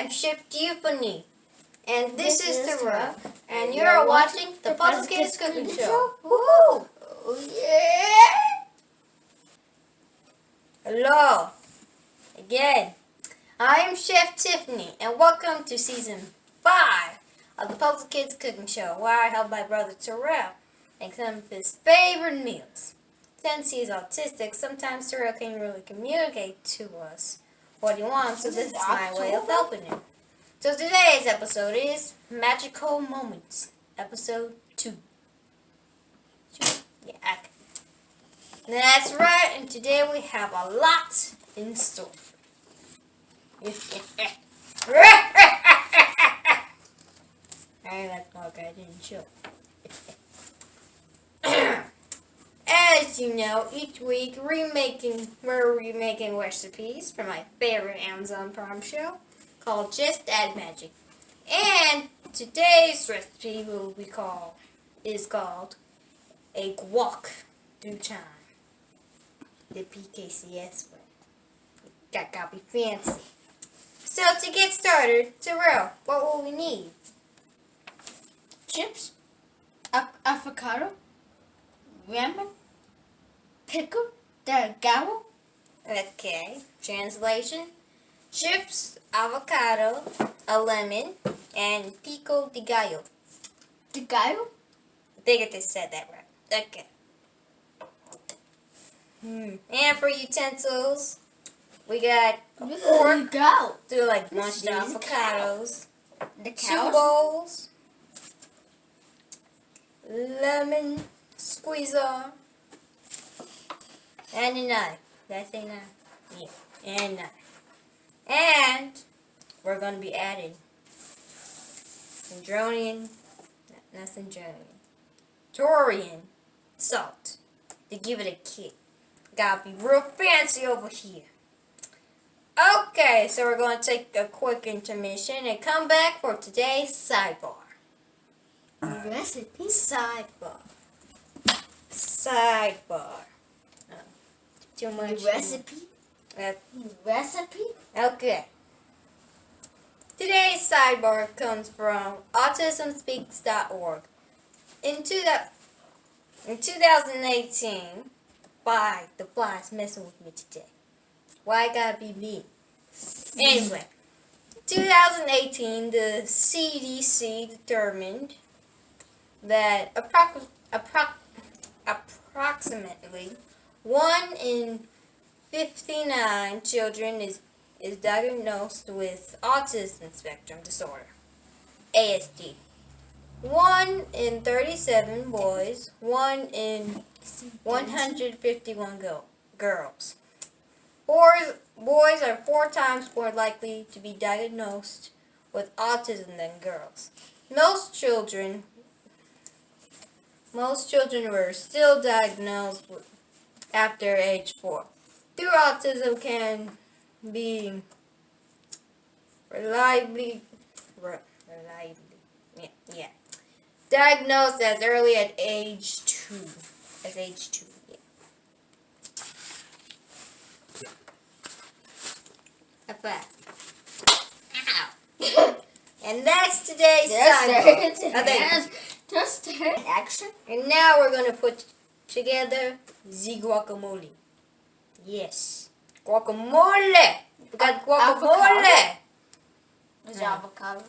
am Chef Tiffany, and this is the Rock, and you're watching the Puzzle Kidz Cooking Show. Woo! Oh, yeah! Hello, again. I am Chef Tiffany, and welcome to Season 5 of the Puzzle Kidz Cooking Show, where I help my brother Terrell make some of his favorite meals. Since he's autistic, sometimes Terrell can't really communicate to us what he wants, so this is my way of helping him. So today's episode is Magical Moments, episode 2. Yeah, okay. That's right, and today we have a lot in store. I like Mark, I didn't show. As you know, each week we're remaking recipes from my favorite Amazon Prime show called Just Add Magic. And today's recipe is called a guac through time. The PKCS way. Gotta be fancy. So to get started, Terrell, what will we need? Chips, avocado, lemon, pickle, gobble. Okay, translation. Chips, avocado, a lemon, and pico de gallo. The gallo? I think I just said that right. Okay. And for utensils, we got pork. Go. Do like munched avocados. The 2 bowls. Lemon squeezer. And a knife. Did I say knife? Yeah. And a knife. And we're going to be adding Centurion, not Centurion, Torian salt to give it a kick. Gotta be real fancy over here. Okay, so we're going to take a quick intermission and come back for today's sidebar. Recipe. Sidebar. Too much. Recipe. Recipe. Okay. Today's sidebar comes from autismspeaks.org. In 2018, why the fly's messing with me today? Why it gotta be me? Anyway, 2018, the CDC determined that approximately 1 in 59 children is diagnosed with autism spectrum disorder, ASD. 1 in 37 boys, 1 in 151 girls. Boys are 4 times more likely to be diagnosed with autism than girls. Most children were still diagnosed after age 4. True autism can be reliably diagnosed as early as age 2. Yeah. High five. Ow. And that's today's sidebar. Just action. And now we're going to put together the guacamole. Yes. Guacamole. We got guacamole. There's avocado.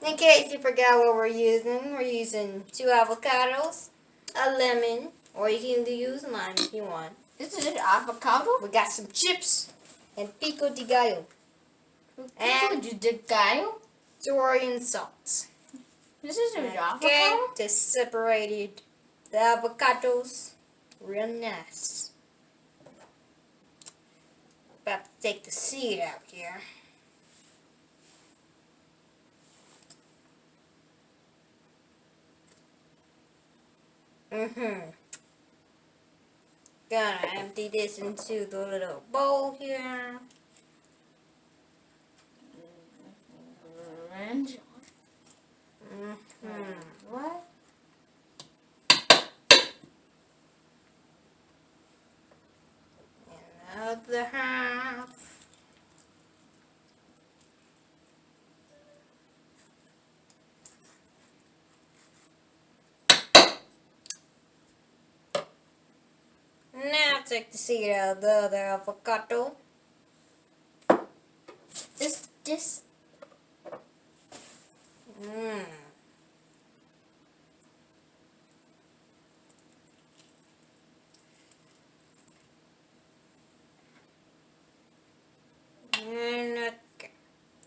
In case you forgot what we're using 2 avocados, a lemon, or you can use lime if you want. This is avocado. We got some chips and pico de gallo. And the gallo. Dorian salt. This is avocado. Okay, just separated the avocados real nice. About to take the seed out here. Gonna empty this into the little bowl here. What? Another half. take the seed out of the other avocado. This. Mmm.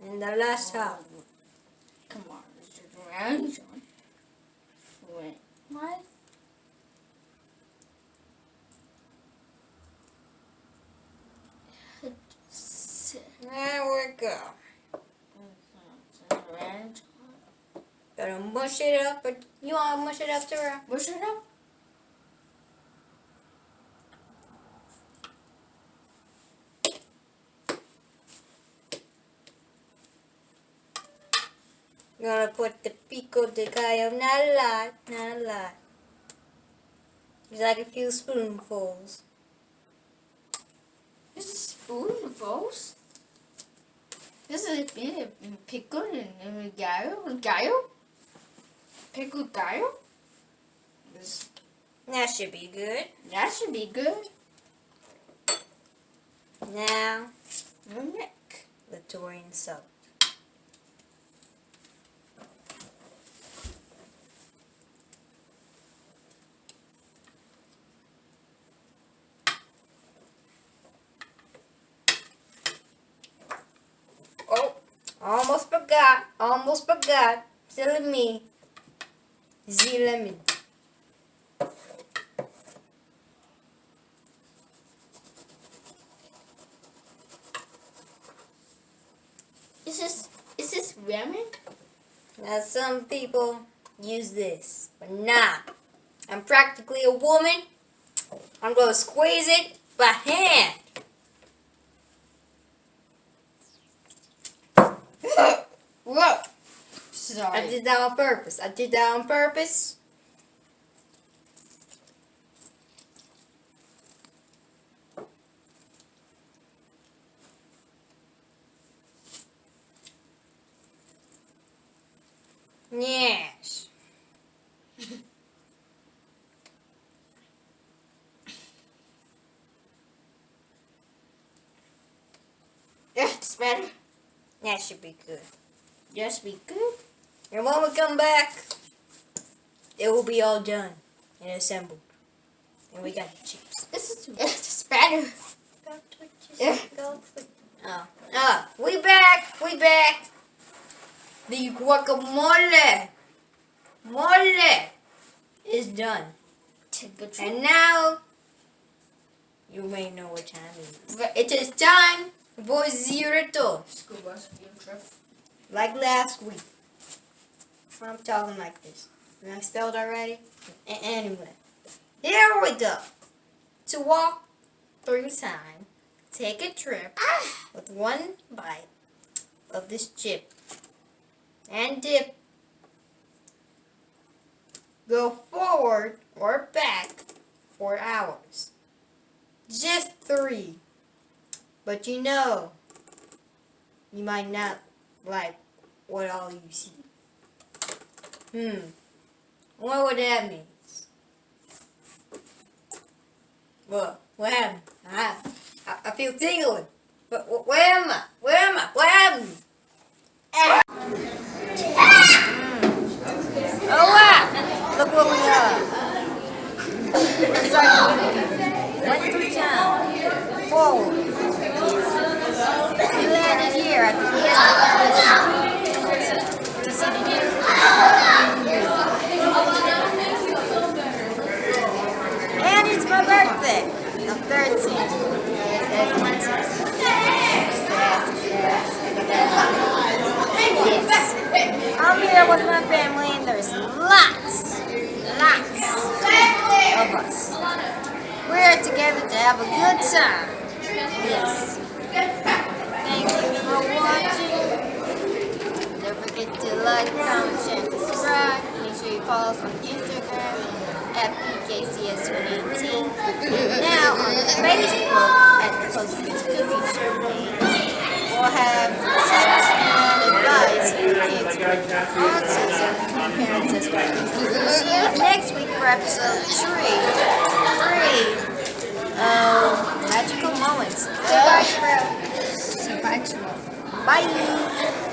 And the last half. Come on, this is round one. Wait, what? There we go. Gotta mush it up, but you wanna mush it up too? Mush it up. Gonna put the pico de gallo, not a lot, not a lot. Just like a few spoonfuls. This is spoonfuls. This is pickled and gallo. Pickled gallo. That should be good. That should be good. Now, The neck. the Torian salt. Oh, almost forgot. Silly me. The lemon. Is this ramen? Now some people use this, but nah. I'm practically a woman. I'm gonna squeeze it by hand. Whoa. Sorry. I did that on purpose. Yes. That's better. That should be good. Just be good. And when we come back, it will be all done and assembled. And we got the chips. It's better. Go twitches. Yeah. Go twitch. Oh. We back. The guacamole. Mole is done. Temperature. And now, you may know what time it is. It is time for zero. School bus field trip. Like last week. I'm talking like this. And I spelled already? Anyway. Here we go. To walk through time, take a trip with one bite of this chip. And dip. Go forward or back 4 hours. Just 3. But you know, you might not like what all you see. What would that mean? What happened? I feel tingling. But where am I? What happened? Oh wow! Look what we are. It's like went through town. Forward. We landed here at the to see the view. And it's my birthday. I'm 13. I'm here with my family and there's lots of us. We're together to have a good time. Yes. Thank you for watching. Don't forget to like, comment, share, and subscribe. Make sure you follow us on Instagram at PKCS2018. Now on Facebook at the Post Kids Cookie Show. We'll have tips and advice for kids with autism and parents as well. See you next week for episode 3 magical moments. Say bye, True. Say bye, True. Bye.